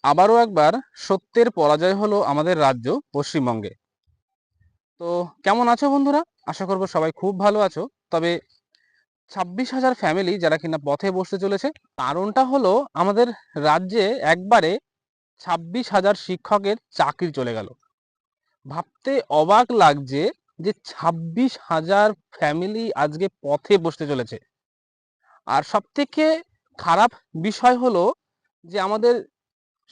আবারও একবার সত্যের পরাজয় হলো আমাদের রাজ্য পশ্চিমবঙ্গে। তো কেমন আছো বন্ধুরা? আশা করব সবাই খুব ভালো আছো। তবে 26,000 ফ্যামিলি যারা কিনা পথে বসতে চলেছে, কারণটা হলো আমাদের রাজ্যে একবারে 26,000 শিক্ষকের চাকরি চলে গেল। ভাবতে অবাক লাগছে যে 26,000 ফ্যামিলি আজকে পথে বসতে চলেছে। আর সবথেকে খারাপ বিষয় হলো যে আমাদের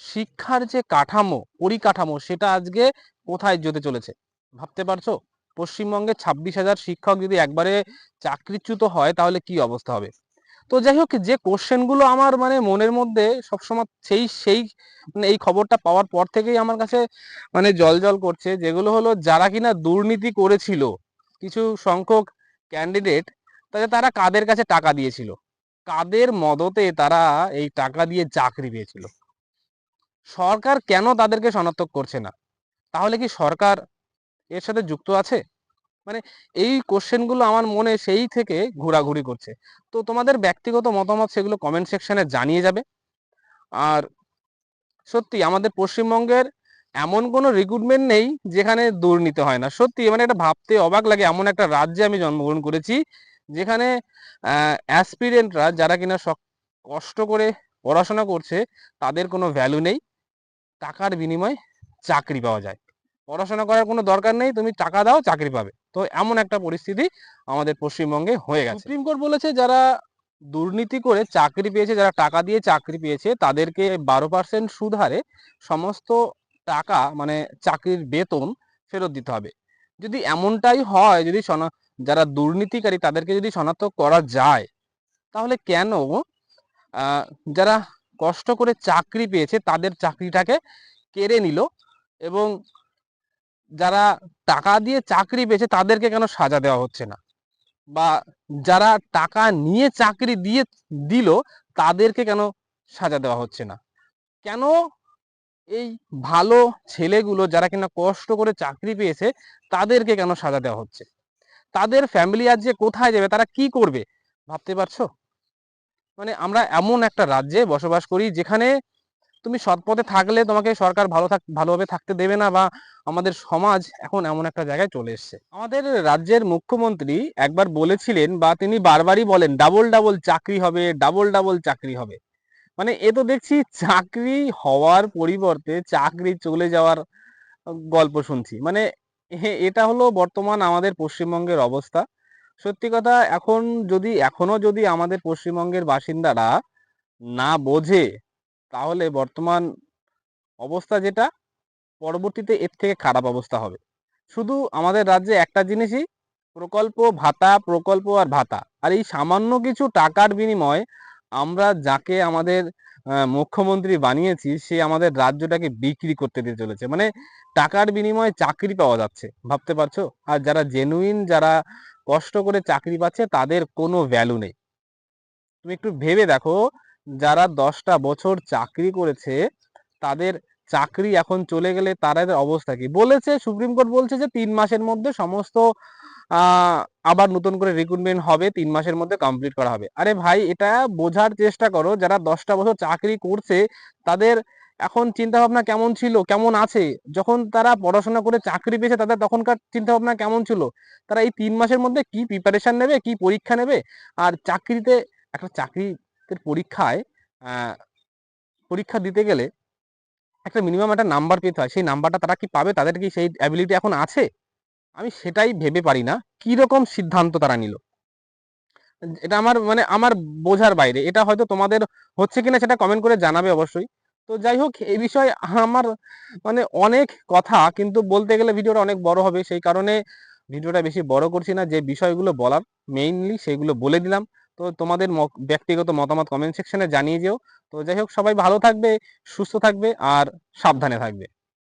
শিক্ষার যে কাঠামো, পরিকাঠামো সেটা আজকে কোথায় যেতে চলেছে ভাবতে পারছো? পশ্চিমবঙ্গে 26,000 শিক্ষক যদি একবারে চাকরিচ্যুত হয় তাহলে কি অবস্থা হবে? তো যাই হোক, যে কোশ্চেনগুলো আমার মানে মনের মধ্যে সবসময় সেই মানে এই খবরটা পাওয়ার পর থেকেই আমার কাছে মানে জল করছে, যেগুলো হলো যারা কিনা দুর্নীতি করেছিল, কিছু সংখ্যক ক্যান্ডিডেট, তারা কাদের কাছে টাকা দিয়েছিল, কাদের মদতে তারা এই টাকা দিয়ে চাকরি পেয়েছিল, সরকার কেন তাদেরকে শনাক্ত করছে না? তাহলে কি সরকার এর সাথে যুক্ত আছে? মানে এই কোশ্চেনগুলো আমার মনে সেই থেকে ঘোরাঘুরি করছে। তো তোমাদের ব্যক্তিগত মতামত সেগুলো কমেন্ট সেকশনে জানিয়ে যাবে। আর সত্যি আমাদের পশ্চিমবঙ্গের এমন কোনো রিক্রুটমেন্ট নেই যেখানে দুর্নীতি হয় না। সত্যি মানে এটা ভাবতে অবাক লাগে, এমন একটা রাজ্যে আমি জন্মগ্রহণ করেছি যেখানে অ্যাসপিরেন্টরা যারা কিনা কষ্ট করে পড়াশোনা করছে তাদের কোনো ভ্যালু নেই, টাকার বিনিময়ে চাকরি পাওয়া যায়। পড়াশোনা করার কোনো দরকার নেই, তুমি টাকা দাও চাকরি পাবে। তো এমন একটা পরিস্থিতি আমাদের পশ্চিমবঙ্গে হয়ে গেছে। সুপ্রিম কোর্ট বলেছে যারা দুর্নীতি করে চাকরি পেয়েছে, যারা টাকা দিয়ে চাকরি পেয়েছে তাদেরকে 12% সুদ হারে সমস্ত টাকা মানে চাকরির বেতন ফেরত দিতে হবে। যদি এমনটাই হয়, যদি যারা দুর্নীতিকারী তাদেরকে যদি শনাক্ত করা যায়, তাহলে কেন যারা কষ্ট করে চাকরি পেয়েছে তাদের চাকরিটাকে কেড়ে নিল, এবং যারা টাকা দিয়ে চাকরি পেয়েছে তাদেরকে কেন সাজা দেওয়া হচ্ছে না? বা যারা টাকা নিয়ে চাকরি দিয়ে দিল তাদেরকে কেন সাজা দেওয়া হচ্ছে না? কেন এই ভালো ছেলেগুলো যারা কিনা কষ্ট করে চাকরি পেয়েছে তাদেরকে কেন সাজা দেওয়া হচ্ছে? তাদের ফ্যামিলি আজ যে কোথায় যাবে, তারা কি করবে ভাবতে পারছো? মানে আমরা এমন একটা রাজ্যে বসবাস করি যেখানে তুমি সৎ পথে থাকলে তোমাকে সরকার ভালোভাবে থাকতে দেবে না, বা আমাদের সমাজ এখন এমন একটা জায়গায় চলে এসছে। আমাদের রাজ্যের মুখ্যমন্ত্রী একবার বলেছিলেন, বা তিনি বারবারই বলেন, ডাবল ডাবল চাকরি হবে, ডাবল ডাবল চাকরি হবে। মানে এ তো দেখছি চাকরি হওয়ার পরিবর্তে চাকরি চলে যাওয়ার গল্প শুনছি। মানে এটা হলো বর্তমান আমাদের পশ্চিমবঙ্গের অবস্থা। সত্যি কথা, এখনো যদি আমাদের পশ্চিমবঙ্গের বাসিন্দারা না বোঝে, তাহলে বর্তমান অবস্থা যেটা, পরবর্তীতে এর থেকে খারাপ অবস্থা হবে। শুধু আমাদের রাজ্যে একটা জিনিসই, প্রকল্প ভাতা, প্রকল্প আর ভাতা। আর এই সামান্য কিছু টাকার বিনিময়ে আমরা যাকে আমাদের মুখ্যমন্ত্রী বানিয়েছি, সে আমাদের রাজ্যটাকে বিক্রি করতে দিয়ে চলেছে। মানে টাকার বিনিময়ে চাকরি পাওয়া যাচ্ছে, ভাবতে পারছো? আর যারা জেনুইন, যারা কষ্ট করে চাকরি পাচ্ছে তাদের কোনো ভ্যালু নেই। তুমি একটু ভেবে দেখো, যারা 10টা বছর চাকরি করেছে তাদের চাকরি এখন চলে গেলে তাদের অবস্থা কি? বলেছে, সুপ্রিম কোর্ট বলছে যে 3 মাসের মধ্যে সমস্ত আবার নতুন করে রিক্রুটমেন্ট হবে, 3 মাসের মধ্যে কমপ্লিট করা হবে। আরে ভাই, এটা বোঝার চেষ্টা করো, যারা 10টা বছর চাকরি করছে তাদের এখন চিন্তা ভাবনা কেমন ছিল, কেমন আছে। যখন তারা পড়াশোনা করে চাকরি পেয়েছে তাদের তখনকার চিন্তা ভাবনা কেমন ছিল, তারা এই 3 মাসের মধ্যে কি প্রিপারেশন নেবে, কি পরীক্ষা নেবে। আর চাকরিতে, একটা চাকরিতে পরীক্ষা দিতে গেলে একটা মিনিমাম একটা নাম্বার পেতে হয়। সেই নাম্বারটা তারা কি পাবে? তাদের কি সেই অ্যাবিলিটি এখন আছে? আমি সেটাই ভেবে পারি না কি রকম সিদ্ধান্ত তারা নিল। এটা আমার বোঝার বাইরে। এটা হয়তো তোমাদের হচ্ছে কিনা সেটা কমেন্ট করে জানাবে অবশ্যই। তো যাই হোক, এই বিষয়ে আমার মানে অনেক কথা, কিন্তু বলতে গেলে ভিডিওটা অনেক বড় হবে, সেই কারণে ভিডিওটা বেশি বড় করছি না। যে বিষয়গুলো বলার মেইনলি সেগুলো বলে দিলাম। তো তোমাদের ব্যক্তিগত মতামত কমেন্ট সেকশনে জানিয়ে যেও। তো যাই হোক, সবাই ভালো থাকবে, সুস্থ থাকবে আর সাবধানে থাকবে।